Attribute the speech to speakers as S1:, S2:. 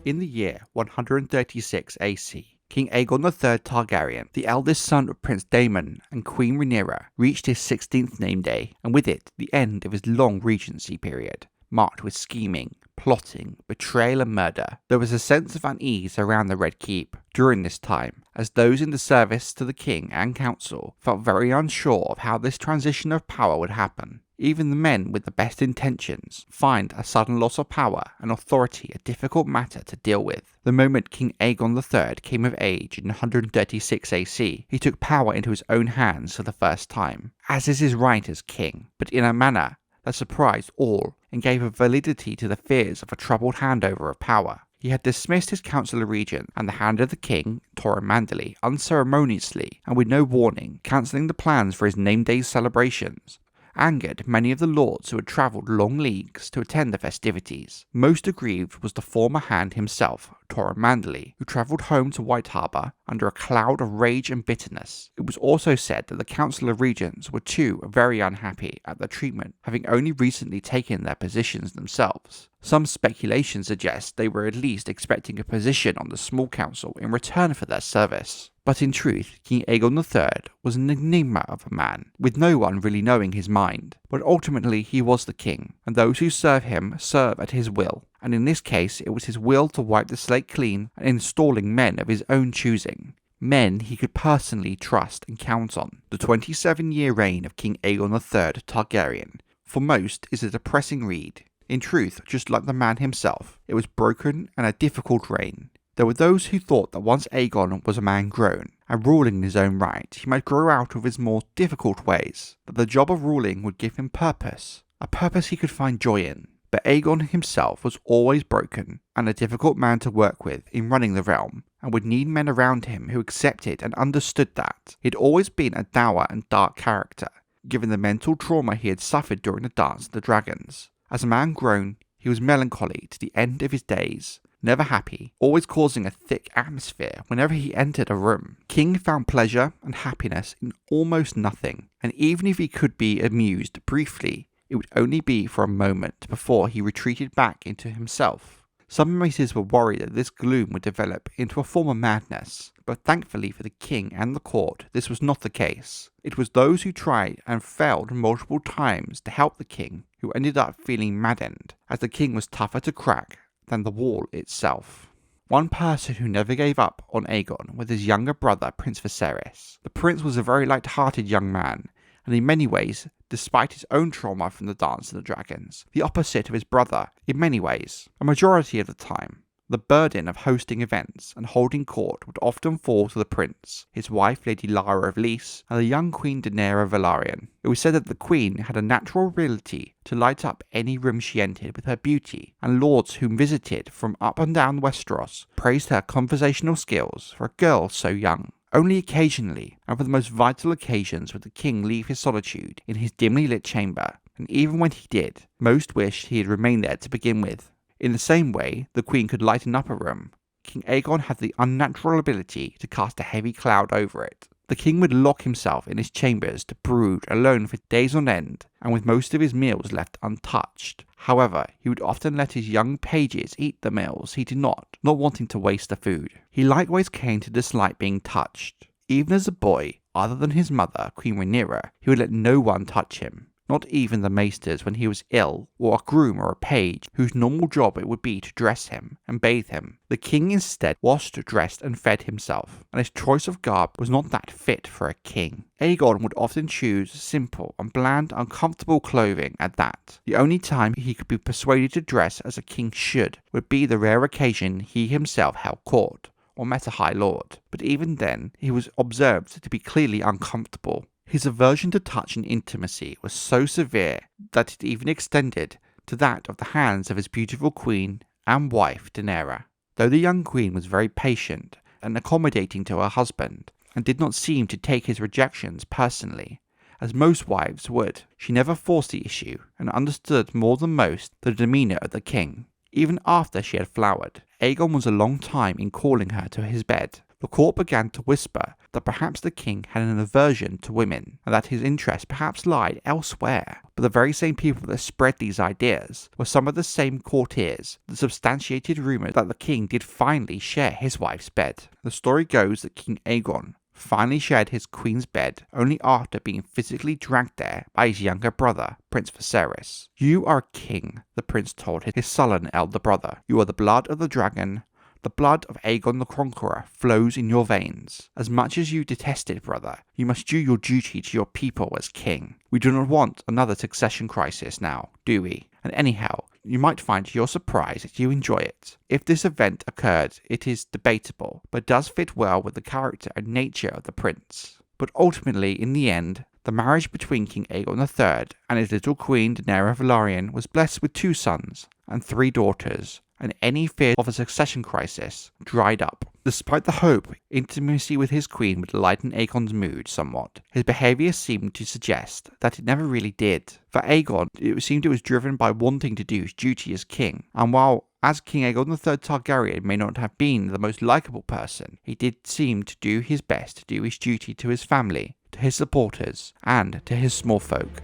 S1: In the year 136 AC, King Aegon III Targaryen, the eldest son of Prince Daemon and Queen Rhaenyra, reached his 16th name day, and with it the end of his long regency period, marked with scheming, plotting, betrayal and murder. There was a sense of unease around the Red Keep during this time, as those in the service to the king and council felt very unsure of how this transition of power would happen. Even the men with the best intentions find a sudden loss of power and authority a difficult matter to deal with. The moment King Aegon III came of age in 136 AC, he took power into his own hands for the first time, as is his right as king, but in a manner that surprised all and gave a validity to the fears of a troubled handover of power. He had dismissed his council of regent and the hand of the king, Torrin Manderly, unceremoniously and with no warning, cancelling the plans for his nameday celebrations, angered many of the lords who had travelled long leagues to attend the festivities. Most aggrieved was the former hand himself, Torrin Manderly, who travelled home to White Harbour under a cloud of rage and bitterness. It was also said that the Council of Regents were too very unhappy at the treatment, having only recently taken their positions themselves. Some speculation suggests they were at least expecting a position on the small council in return for their service. But in truth, King Aegon III was an enigma of a man, with no one really knowing his mind. But ultimately he was the king, and those who serve him serve at his will. And in this case it was his will to wipe the slate clean and installing men of his own choosing. Men he could personally trust and count on. The 27-year reign of King Aegon III Targaryen, for most, is a depressing read. In truth, just like the man himself, it was broken and a difficult reign. There were those who thought that once Aegon was a man grown and ruling in his own right, he might grow out of his more difficult ways, that the job of ruling would give him purpose, a purpose he could find joy in. But Aegon himself was always broken and a difficult man to work with in running the realm, and would need men around him who accepted and understood that. He'd always been a dour and dark character, given the mental trauma he had suffered during the Dance of the Dragons. As a man grown, he was melancholy to the end of his days, never happy, always causing a thick atmosphere whenever he entered a room. King found pleasure and happiness in almost nothing, and even if he could be amused briefly, it would only be for a moment before he retreated back into himself. Some mages were worried that this gloom would develop into a form of madness, but thankfully for the king and the court, this was not the case. It was those who tried and failed multiple times to help the king who ended up feeling maddened, as the king was tougher to crack than the wall itself. One person who never gave up on Aegon was his younger brother, Prince Viserys. The prince was a very light-hearted young man, and in many ways, despite his own trauma from the Dance of the Dragons, the opposite of his brother in many ways. A majority of the time, the burden of hosting events and holding court would often fall to the prince, his wife Lady Lara of Lys, and the young Queen Daenerys Velaryon. It was said that the queen had a natural ability to light up any room she entered with her beauty, and lords whom visited from up and down Westeros praised her conversational skills for a girl so young. Only occasionally, and for the most vital occasions, would the king leave his solitude in his dimly lit chamber, and even when he did, most wished he had remained there to begin with. In the same way, the queen could lighten up a room. King Aegon had the unnatural ability to cast a heavy cloud over it. The king would lock himself in his chambers to brood alone for days on end, and with most of his meals left untouched. However, he would often let his young pages eat the meals he did not wanting to waste the food. He likewise came to dislike being touched. Even as a boy, other than his mother, Queen Rhaenyra, he would let no one touch him. Not even the maesters when he was ill, or a groom or a page whose normal job it would be to dress him and bathe him. The king instead washed, dressed and fed himself, and his choice of garb was not that fit for a king. Aegon would often choose simple and bland, uncomfortable clothing at that. The only time he could be persuaded to dress as a king should would be the rare occasion he himself held court, or met a high lord. But even then, he was observed to be clearly uncomfortable. His aversion to touch and intimacy was so severe that it even extended to that of the hands of his beautiful queen and wife Daenerys. Though the young queen was very patient and accommodating to her husband, and did not seem to take his rejections personally, as most wives would, she never forced the issue and understood more than most the demeanour of the king. Even after she had flowered, Aegon was a long time in calling her to his bed, The court began to whisper that perhaps the king had an aversion to women, and that his interest perhaps lied elsewhere. But the very same people that spread these ideas were some of the same courtiers that substantiated rumours that the king did finally share his wife's bed. The story goes that King Aegon finally shared his queen's bed only after being physically dragged there by his younger brother, Prince Viserys. "You are a king," the prince told his sullen elder brother. "You are the blood of the dragon. The blood of Aegon the Conqueror flows in your veins. As much as you detest it, brother, you must do your duty to your people as king. We do not want another succession crisis now, do we? And anyhow, you might find to your surprise that you enjoy it. If this event occurred, it is debatable, but does fit well with the character and nature of the prince." But ultimately, in the end, the marriage between King Aegon III and his little queen Daenerys Velaryon was blessed with 2 sons and 3 daughters, and any fear of a succession crisis dried up. Despite the hope, intimacy with his queen would lighten Aegon's mood somewhat. His behaviour seemed to suggest that it never really did. For Aegon, it seemed it was driven by wanting to do his duty as king, and while as King Aegon III Targaryen may not have been the most likeable person, he did seem to do his best to do his duty to his family, to his supporters, and to his small folk.